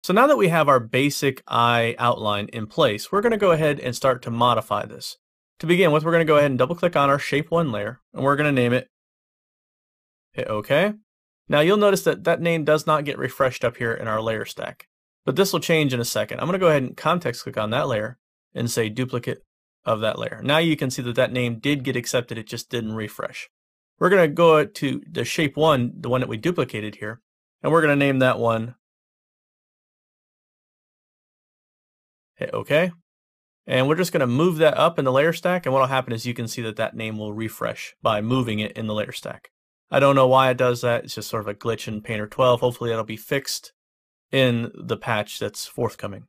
So now that we have our basic eye outline in place, we're going to go ahead and start to modify this. To begin with, we're going to go ahead and double click on our Shape 1 layer, and we're going to name it, hit OK. Now you'll notice that that name does not get refreshed up here in our layer stack, but this will change in a second. I'm going to go ahead and context click on that layer and say duplicate of that layer. Now you can see that that name did get accepted, it just didn't refresh. We're going to go to the Shape 1, the one that we duplicated here, and we're going to name that one, hit OK. And we're just going to move that up in the layer stack, and what will happen is you can see that that name will refresh by moving it in the layer stack. I don't know why it does that, it's just sort of a glitch in Painter 12. Hopefully that'll be fixed in the patch that's forthcoming.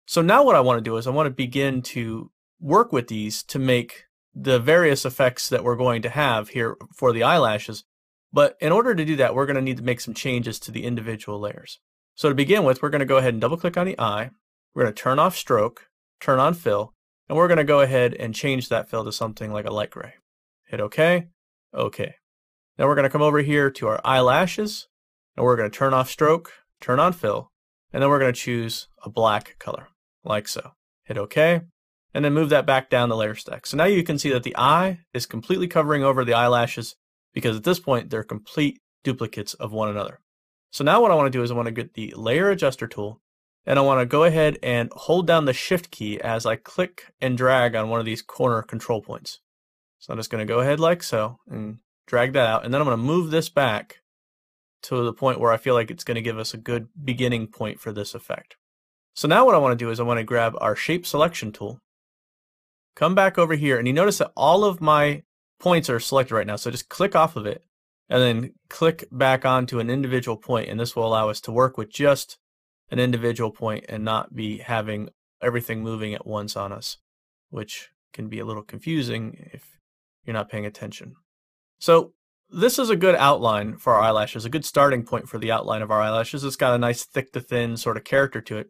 So now what I want to do is I want to begin to work with these to make the various effects that we're going to have here for the eyelashes. But in order to do that, we're going to need to make some changes to the individual layers. So to begin with, we're going to go ahead and double click on the eye. We're going to turn off stroke, turn on fill, and we're going to go ahead and change that fill to something like a light gray. Hit OK, OK. Now we're going to come over here to our eyelashes, and we're going to turn off stroke, turn on fill, and then we're going to choose a black color, like so. Hit OK, and then move that back down the layer stack. So now you can see that the eye is completely covering over the eyelashes because at this point they're complete duplicates of one another. So now what I want to do is I want to get the layer adjuster tool, and I want to go ahead and hold down the shift key as I click and drag on one of these corner control points. So I'm just going to go ahead like so and drag that out, and then I'm going to move this back to the point where I feel like it's going to give us a good beginning point for this effect. So now what I want to do is I want to grab our shape selection tool, come back over here, and you notice that all of my points are selected right now, so just click off of it and then click back onto an individual point, and this will allow us to work with just an individual point and not be having everything moving at once on us, which can be a little confusing if you're not paying attention. So this is a good outline for our eyelashes, a good starting point for the outline of our eyelashes. It's got a nice thick to thin sort of character to it.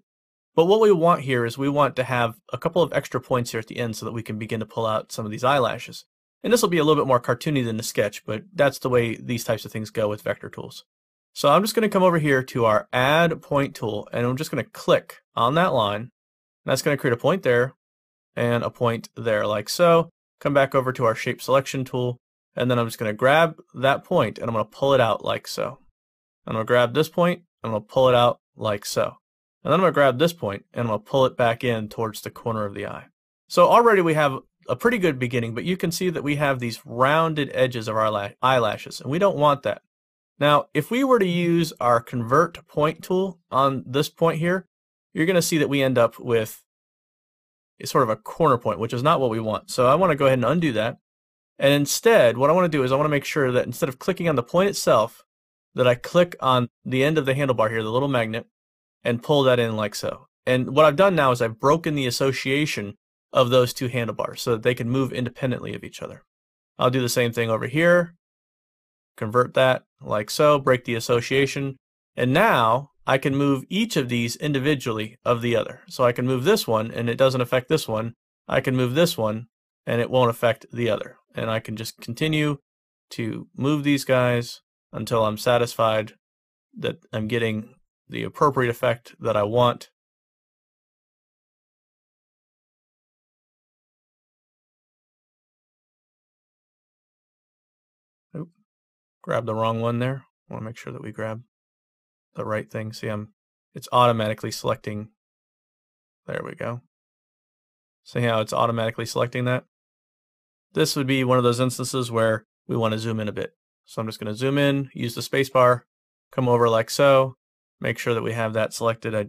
But what we want here is we want to have a couple of extra points here at the end so that we can begin to pull out some of these eyelashes. And this will be a little bit more cartoony than the sketch, but that's the way these types of things go with vector tools. So I'm just going to come over here to our Add Point tool, and I'm just going to click on that line. And that's going to create a point there and a point there, like so. Come back over to our Shape Selection tool, and then I'm just going to grab that point, and I'm going to pull it out like so. I'm going to grab this point, and I'm going to pull it out like so. And then I'm going to grab this point, and I'm going to pull it back in towards the corner of the eye. So already we have a pretty good beginning, but you can see that we have these rounded edges of our eyelashes, and we don't want that. Now, if we were to use our Convert Point tool on this point here, you're going to see that we end up with sort of a corner point, which is not what we want. So I want to go ahead and undo that. And instead, what I want to do is I want to make sure that instead of clicking on the point itself, that I click on the end of the handlebar here, the little magnet, and pull that in like so. And what I've done now is I've broken the association of those two handlebars so that they can move independently of each other. I'll do the same thing over here. Convert that like so, break the association, and now I can move each of these individually of the other. So I can move this one and it doesn't affect this one. I can move this one and it won't affect the other. And I can just continue to move these guys until I'm satisfied that I'm getting the appropriate effect that I want. Oop, grab the wrong one there. I want to make sure that we grab the right thing. See, it's automatically selecting. There we go. See how it's automatically selecting that? This would be one of those instances where we want to zoom in a bit. So I'm just going to zoom in, use the spacebar, come over like so, make sure that we have that selected. I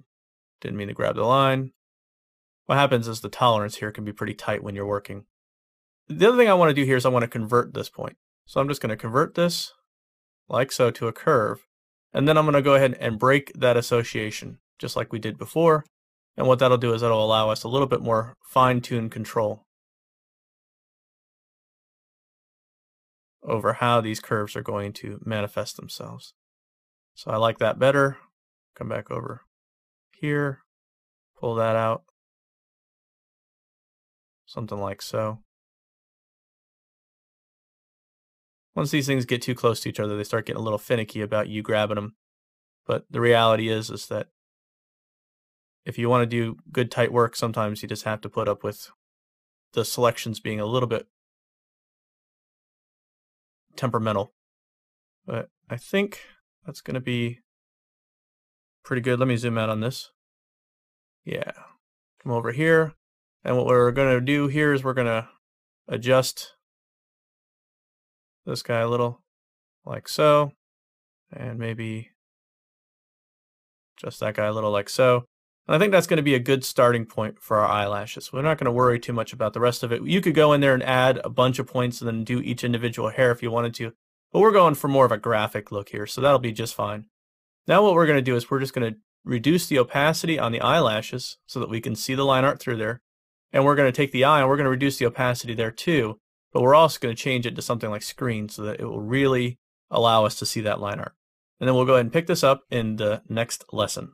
didn't mean to grab the line. What happens is the tolerance here can be pretty tight when you're working. The other thing I want to do here is I want to convert this point. So I'm just going to convert this like so to a curve. And then I'm going to go ahead and break that association, just like we did before. And what that'll do is that'll allow us a little bit more fine-tuned control over how these curves are going to manifest themselves. So I like that better. Come back over here, pull that out, something like so. Once these things get too close to each other, they start getting a little finicky about you grabbing them. But the reality is that if you want to do good tight work, sometimes you just have to put up with the selections being a little bit temperamental. But I think that's going to be pretty good. Let me zoom out on this. Yeah. Come over here. And what we're going to do here is we're going to adjust this guy a little, like so. And maybe adjust that guy a little like so. And I think that's going to be a good starting point for our eyelashes. We're not going to worry too much about the rest of it. You could go in there and add a bunch of points and then do each individual hair if you wanted to. But we're going for more of a graphic look here, so that'll be just fine. Now what we're going to do is we're just going to reduce the opacity on the eyelashes so that we can see the line art through there. And we're going to take the eye and we're going to reduce the opacity there too. But we're also going to change it to something like screen so that it will really allow us to see that line art. And then we'll go ahead and pick this up in the next lesson.